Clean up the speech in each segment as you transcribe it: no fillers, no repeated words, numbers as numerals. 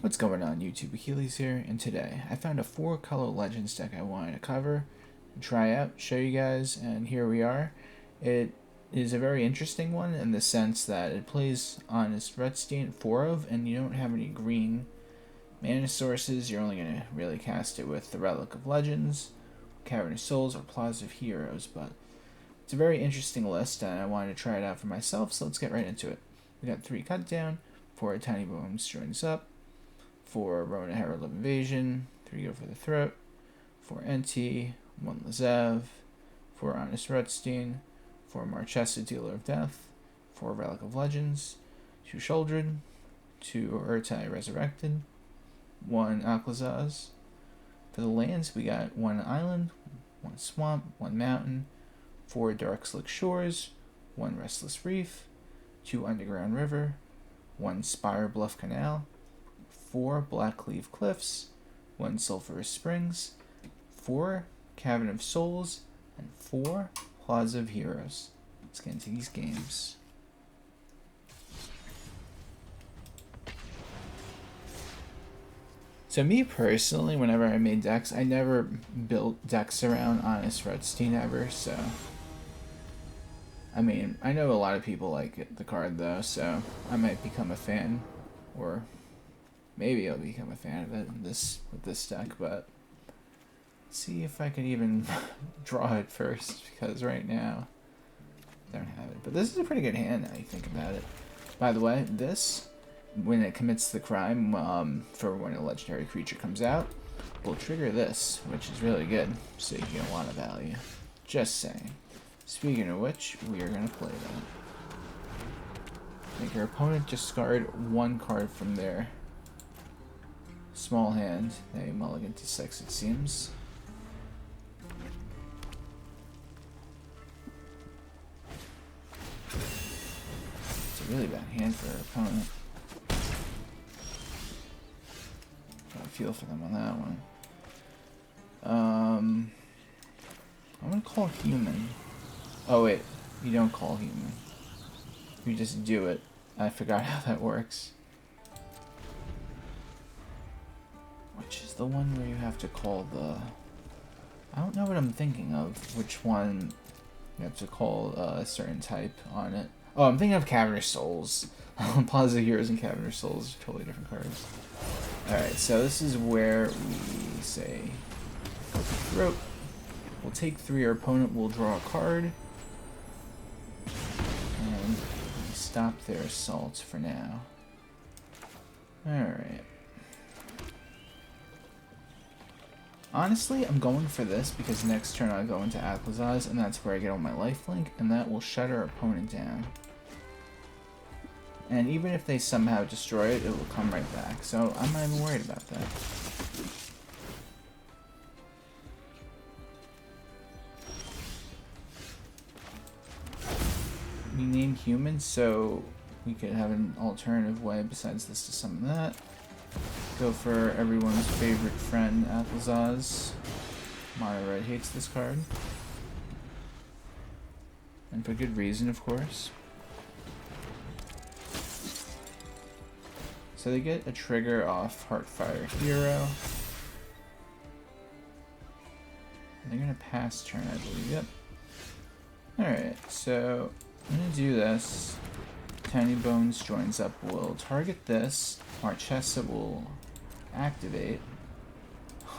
What's going on YouTube? Achilles here, and today I found a 4-color Legends deck I wanted to cover, and try out, show you guys, and here we are. It is a very interesting one in the sense that it plays Honest Rutstein 4 of, and you don't have any green mana sources. You're only going to really cast it with the Relic of Legends, Cavern of Souls, or Plaza of Heroes, but it's a very interesting list, and I wanted to try it out for myself, so let's get right into it. We got 3 cut down, 4 Tinybones Joins Up, 4 Rona, Herald of Invasion, 3 Go for the Throat, 4 Inti, 1 Lazav, 4 Honest Rutstein, 4 Marchesa, Dealer of Death, 4 Relic of Legends, 2 Sheoldred, 2 Ertai Resurrected, 1 Aclazotz. For the lands, we got 1 Island, 1 Swamp, 1 Mountain, 4 Darkslick Shores, 1 Restless Reef, 2 Underground River, 1 Spirebluff Canal, 4 Blackcleave Cliffs, 1 Sulfurous Springs, 4 Cavern of Souls, and 4 Plaza of Heroes. Let's get into these games. So me personally, whenever I made decks, I never built decks around Honest Rutstein ever, so... I mean, I know a lot of people like the card though, so I might become a fan, or... maybe I'll become a fan of it with this deck, but let's see if I can even draw it first, because right now I don't have it. But this is a pretty good hand now you think about it. By the way, this, when it commits the crime, for when a legendary creature comes out, will trigger this, which is really good, so you get a lot of value. Just saying. Speaking of which, we are going to play that. Make your opponent discard 1 card from their small hand. They mulligan to 6, it seems. It's a really bad hand for our opponent. Got a feel for them on that one. I'm gonna call human. Oh wait, you don't call human. You just do it. I forgot how that works. Which is the one where you have to call the... I don't know what I'm thinking of. Which one you have to call a certain type on it. Oh, I'm thinking of Cavern of Souls. Plaza of Heroes and Cavern of Souls are totally different cards. Alright, so this is where we say... Throat. We'll take 3, our opponent will draw a card. And we stop their assault for now. Alright. Honestly, I'm going for this because next turn I'll go into Aclazotz, and that's where I get all my lifelink, and that will shut our opponent down. And even if they somehow destroy it, it will come right back, so I'm not even worried about that. We named human, so we could have an alternative way besides this to summon that. Go for everyone's favorite friend, Aclazotz. Mono Red hates this card. And for good reason, of course. So they get a trigger off Heartfire Hero. And they're going to pass turn, I believe. Yep. Alright, so I'm going to do this. Tinybones Joins Up will target this. Marchesa will activate.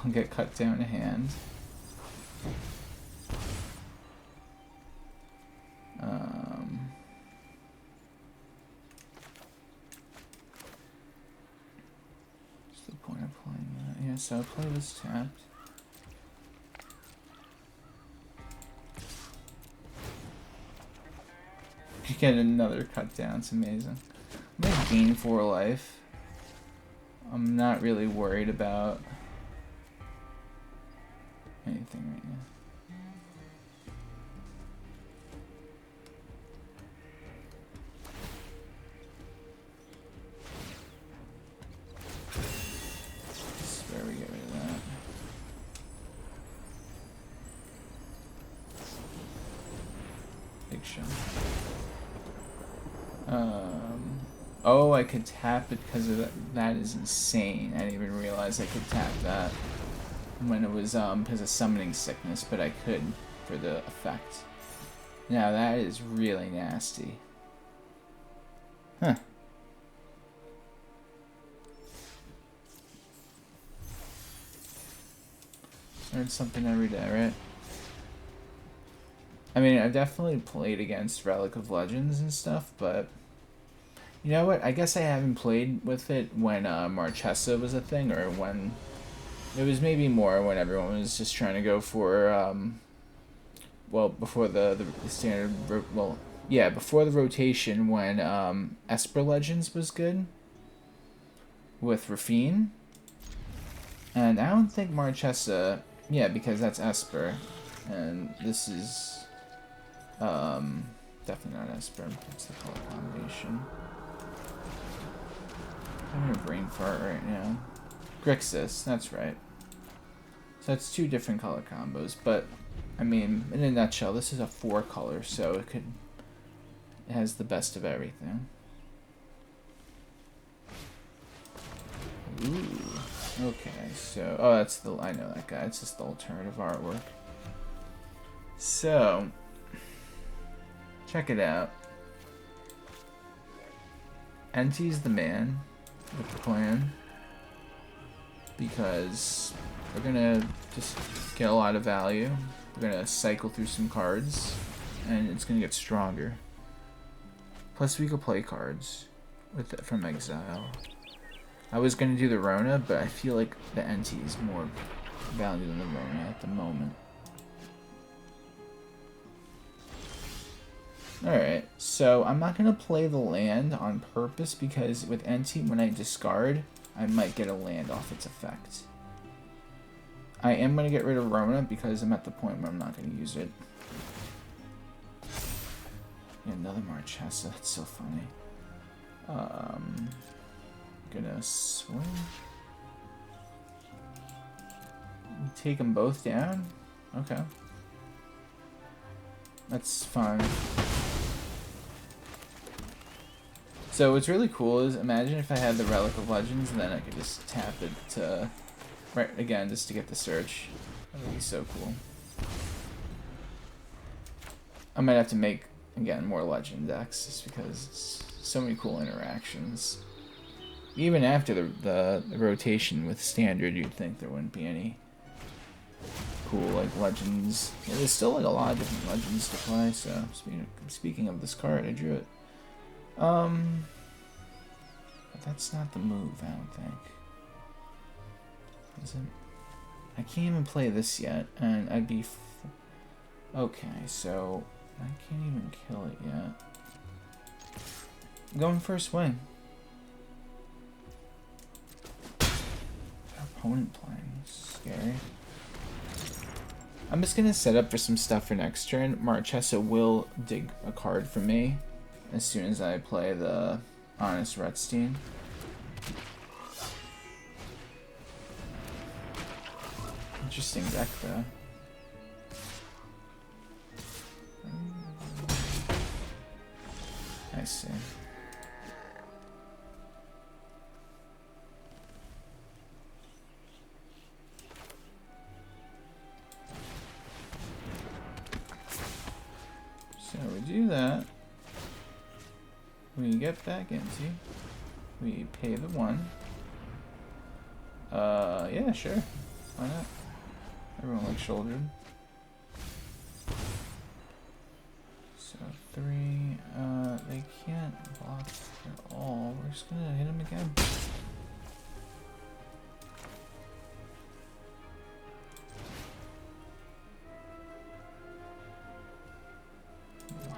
I'll get cut down a hand. What's the point of playing that? Yeah, so I'll play this tapped. You get another cut down, it's amazing. I'm gonna gain 4 life. I'm not really worried about anything right now. This is where we get rid of that. Big shot. Oh, I could tap it because of that. That is insane. I didn't even realize I could tap that when it was because of summoning sickness, but I could for the effect. Now that is really nasty. Huh. Learn something every day, right? I mean, I've definitely played against Relic of Legends and stuff, but you know what? I guess I haven't played with it when Marchesa was a thing, or when it was maybe more when everyone was just trying to go for well, before the standard, well, yeah, before the rotation when Esper Legends was good with Rafine, and I don't think Marchesa, yeah, because that's Esper, and this is definitely not Esper. What's the color combination? I'm having a brain fart right now. Grixis, that's right. So that's two different color combos, but I mean, in a nutshell, this is a 4-color, so it has the best of everything. Ooh, okay, so that's I know that guy. It's just the alternative artwork. So check it out. Inti's the man with the plan, because we're gonna just get a lot of value. We're gonna cycle through some cards, and it's gonna get stronger. Plus, we could play cards with it from exile. I was gonna do the Rona, but I feel like the Inti is more value than the Rona at the moment. Alright, so I'm not going to play the land on purpose because with Inti, when I discard, I might get a land off its effect. I am going to get rid of Rona because I'm at the point where I'm not going to use it. Yeah, another Marchesa, that's so funny. Gonna swing. Take them both down? Okay. That's fine. So what's really cool is, imagine if I had the Relic of Legends and then I could just tap it to, right again, just to get the search. That would be so cool. I might have to make, again, more Legend decks just because it's so many cool interactions. Even after the rotation with Standard, you'd think there wouldn't be any cool, like, Legends. Yeah, there's still, like, a lot of different Legends to play, so speaking of this card, I drew it. But that's not the move, I don't think. Is it? I can't even play this yet, and I'd be... Okay, so I can't even kill it yet. I'm going for a swing. Opponent playing. Scary. I'm just gonna set up for some stuff for next turn. Marchesa will dig a card for me as soon as I play the Honest Rutstein. Interesting deck though. I see. So we do that. We get back into. We pay the 1. Yeah, sure. Why not? Everyone likes Sheoldred. So 3. They can't block at all. We're just gonna hit him again.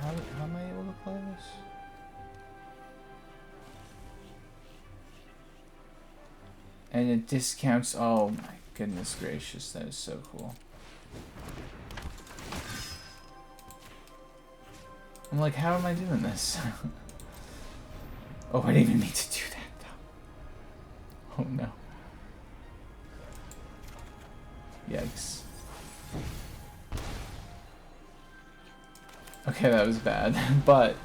How am I able to play this? And it discounts. Oh my goodness gracious, that is so cool. I'm like, how am I doing this? Oh, I didn't even mean to do that though. Oh no. Yikes. Okay, that was bad. But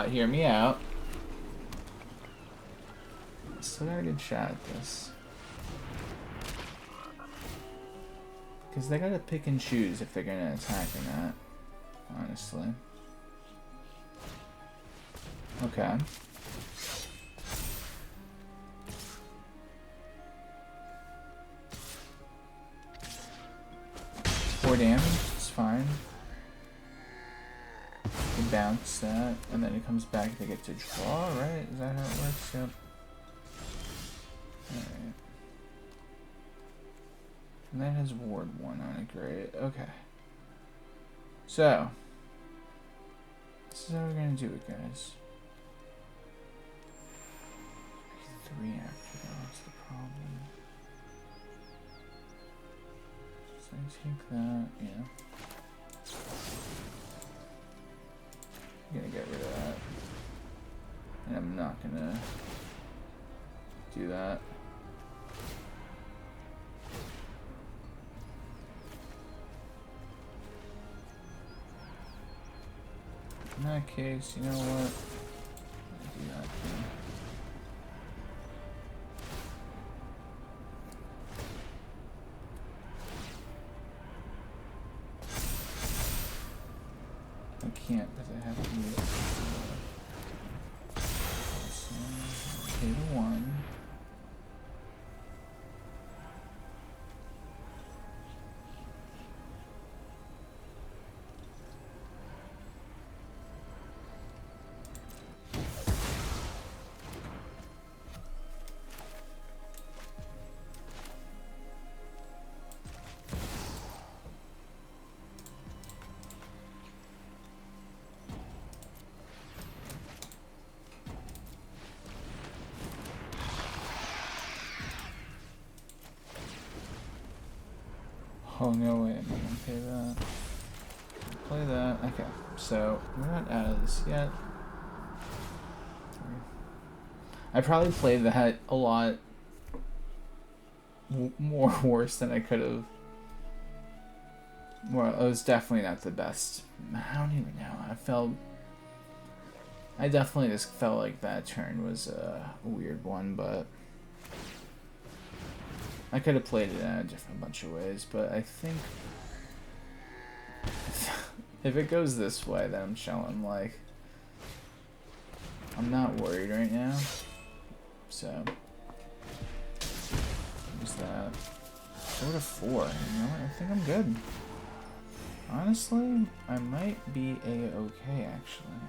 hear me out. still got a good shot at this. Because they gotta pick and choose if they're gonna attack or not, honestly. Okay. 4 damage, it's fine. You bounce that, and then it comes back, they get to draw, right? Is that how it works? Yep. Alright. And that has ward 1 on it, great. Okay. So, this is how we're gonna do it, guys. 3 after, that's the problem. So I take that, yeah. I'm gonna get rid of that. And I'm not gonna do that. In that case, you know what? I'll do that too. I can't because I have to use pay the 1. Oh no way, I'm not gonna pay that. Play that. Okay, so we're not out of this yet. I probably played that a lot more worse than I could have. Well, it was definitely not the best. I don't even know. I definitely just felt like that turn was a weird one, but I could have played it in a different bunch of ways, but I think if it goes this way, then I'm chilling. Like, I'm not worried right now. So, use that. Go to 4. You know what? I think I'm good. Honestly, I might be a-okay, actually.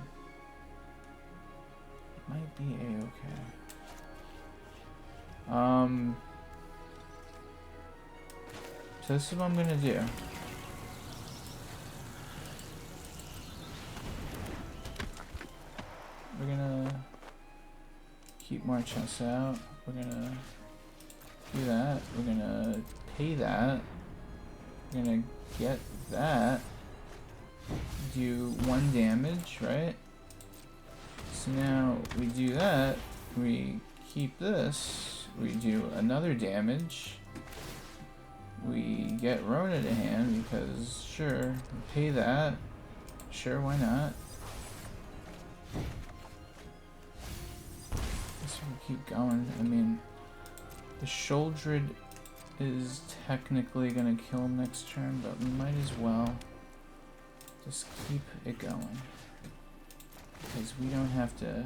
Might be a-okay. So this is what I'm gonna do. We're gonna keep Marchesa out. We're gonna do that. We're gonna pay that. We're gonna get that. Do 1 damage, right? So now we do that. We keep this. We do another damage. We get Rona to hand because, sure, pay that. Sure, why not? Guess we'll keep going. I mean, the Sheoldred is technically gonna kill him next turn, but we might as well just keep it going. Because we don't have to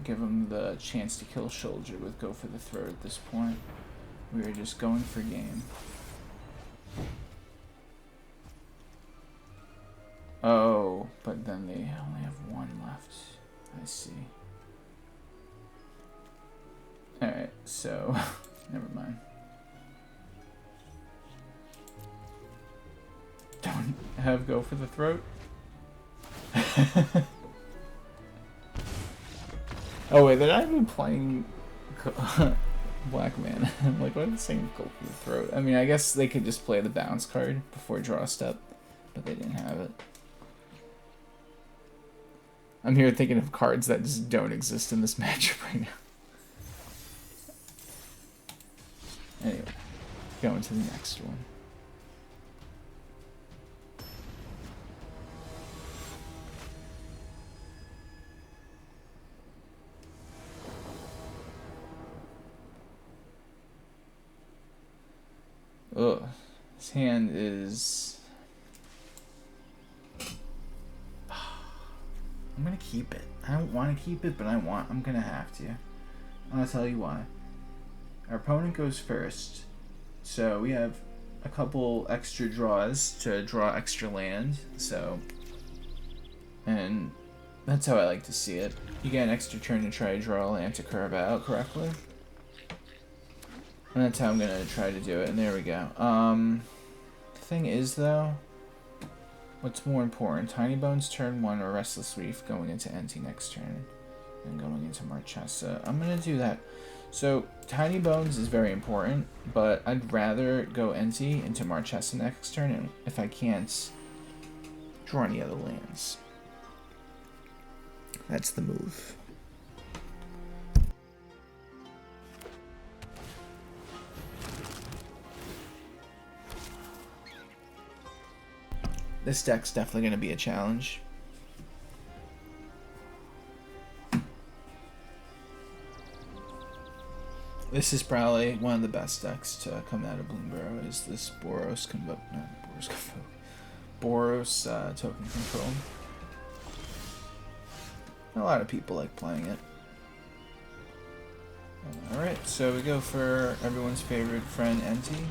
give him the chance to kill Sheoldred with Go for the Throat at this point. We are just going for game. Oh, but then they only have 1 left. I see. Alright, so never mind. Don't have Go for the Throat. Oh wait, they're not even playing Black Mana. I'm like, what are they saying? Go for the Throat. I mean, I guess they could just play the bounce card before draw step, but they didn't have it. I'm here thinking of cards that just don't exist in this matchup right now. Anyway, going to the next one. Ugh. This hand is... I'm gonna keep it. I don't want to keep it, but I'm gonna have to. I'll tell you why. Our opponent goes first, so we have a couple extra draws to draw extra land, so... And that's how I like to see it. You get an extra turn to try to draw a land to curve out correctly. And that's how I'm gonna try to do it, and there we go. The thing is, though, what's more important, Tinybones turn 1 or Restless Reef going into Inti next turn, and going into Marchesa. I'm gonna do that. So, Tinybones is very important, but I'd rather go Inti into Marchesa next turn, and if I can't, draw any other lands. That's the move. This deck's definitely going to be a challenge. This is probably one of the best decks to come out of Bloomburrow, is this Boros token control. A lot of people like playing it. Alright, so we go for everyone's favorite friend, Inti.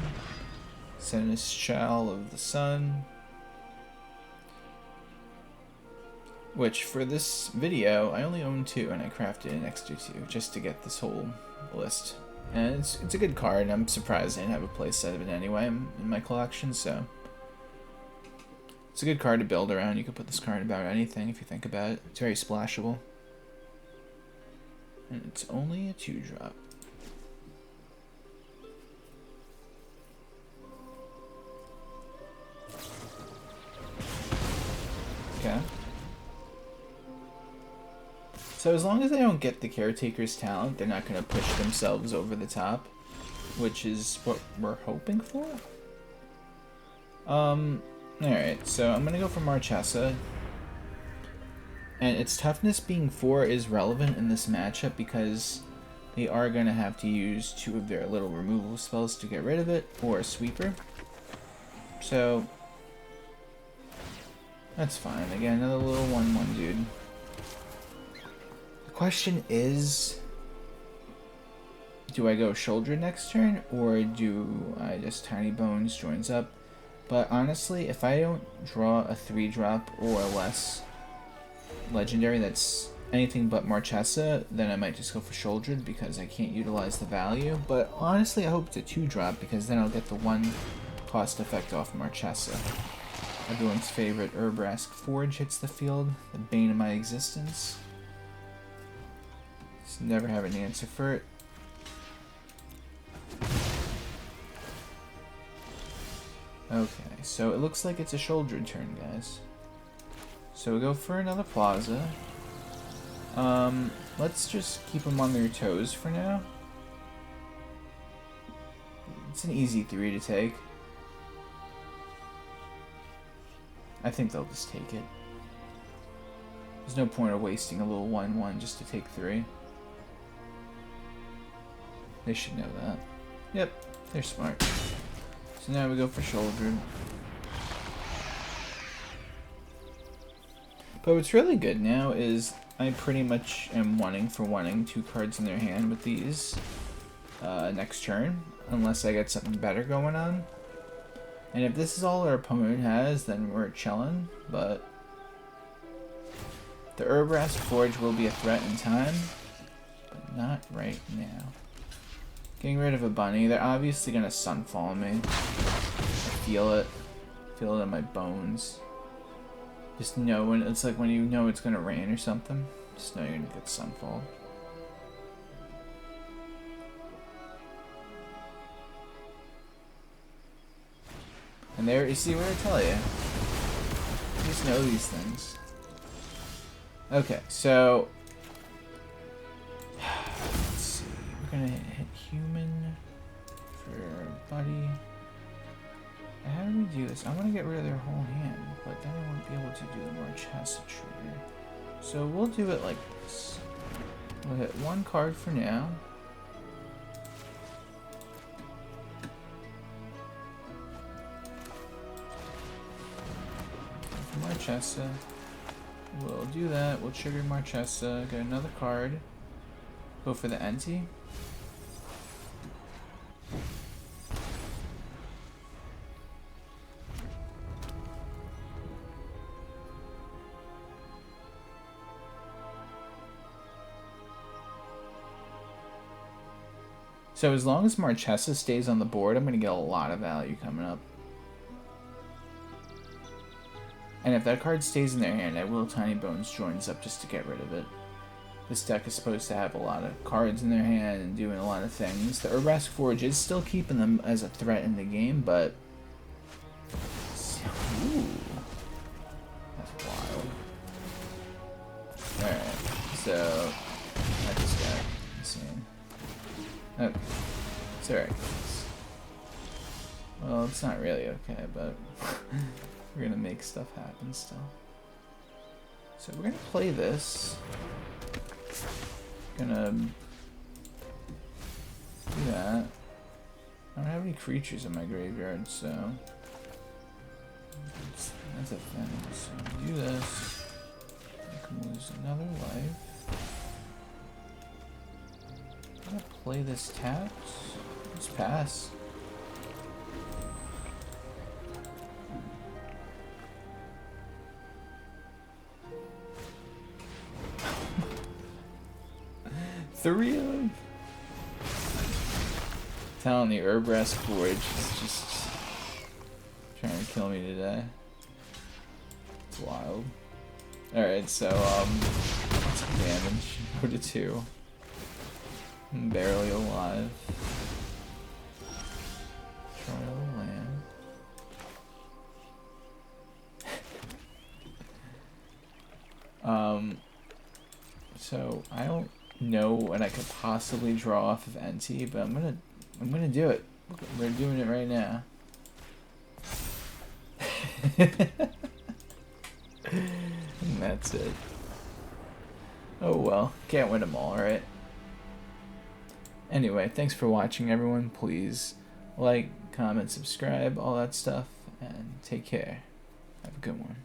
Seneschal of the Sun. Which, for this video, I only own 2, and I crafted an extra 2, just to get this whole list. And it's a good card, and I'm surprised I didn't have a playset of it anyway in my collection, so... It's a good card to build around. You could put this card about anything if you think about it. It's very splashable. And it's only a 2-drop. Okay. So as long as they don't get the Caretaker's talent, they're not going to push themselves over the top, which is what we're hoping for. Alright, so I'm going to go for Marchesa. And its toughness being 4 is relevant in this matchup because they are going to have to use 2 of their little removal spells to get rid of it, or a sweeper. So, that's fine. Again, another little 1/1 dude. The question is, do I go Sheoldred next turn, or do I just Tinybones Joins Up? But honestly, if I don't draw a 3-drop or less legendary that's anything but Marchesa, then I might just go for Sheoldred because I can't utilize the value. But honestly, I hope it's a 2-drop because then I'll get the 1 cost effect off Marchesa. Everyone's favorite Urbrask Forge hits the field, the bane of my existence. Just never have an answer for it. Okay, so it looks like it's a Sheoldred turn, guys. So we go for another Plaza. Let's just keep them on their toes for now. It's an easy 3 to take. I think they'll just take it. There's no point of wasting a little 1/1 just to take 3. They should know that. Yep, they're smart. So now we go for Sheoldred. But what's really good now is I pretty much am wanting 2 cards in their hand with these next turn, unless I get something better going on. And if this is all our opponent has, then we're chillin', but the Urbrask Forge will be a threat in time, but not right now. Getting rid of a bunny, they're obviously gonna Sunfall me. I feel it. I feel it in my bones. Just know when it's like when you know it's gonna rain or something, just know you're gonna get Sunfall. And there, you see what I tell you. You just know these things. Okay, so let's see. We're gonna hit human for buddy. How do we do this? I want to get rid of their whole hand, but then I won't be able to do the Marchesa trigger. So we'll do it like this. We'll hit 1 card for now. Marchesa. We'll do that. We'll trigger Marchesa. Get another card. Go for the Inti. So as long as Marchesa stays on the board, I'm going to get a lot of value coming up. And if that card stays in their hand, I will Tinybones Joins Up just to get rid of it. This deck is supposed to have a lot of cards in their hand and doing a lot of things. The Urbrask Forge is still keeping them as a threat in the game, but... Ooh. That's wild. Alright, so... I just got insane. Okay. It's alright. Well, it's not really okay, but... We're gonna make stuff happen still. So we're gonna play this. Gonna do that. I don't have any creatures in my graveyard, so that's a thing. So do this. I can lose another life. I'm gonna play this tapped. Just pass. Three of them. Telling the Urbrask Forge is just trying to kill me today. It's wild. Alright, so what's the damage? Go to 2. I'm barely alive. Trial of Land. So I don't know what I could possibly draw off of Inti, but I'm gonna do it. We're doing it right now. And that's it. Oh well, can't win them all, right? Anyway, thanks for watching, everyone. Please like, comment, subscribe, all that stuff, and take care. Have a good one.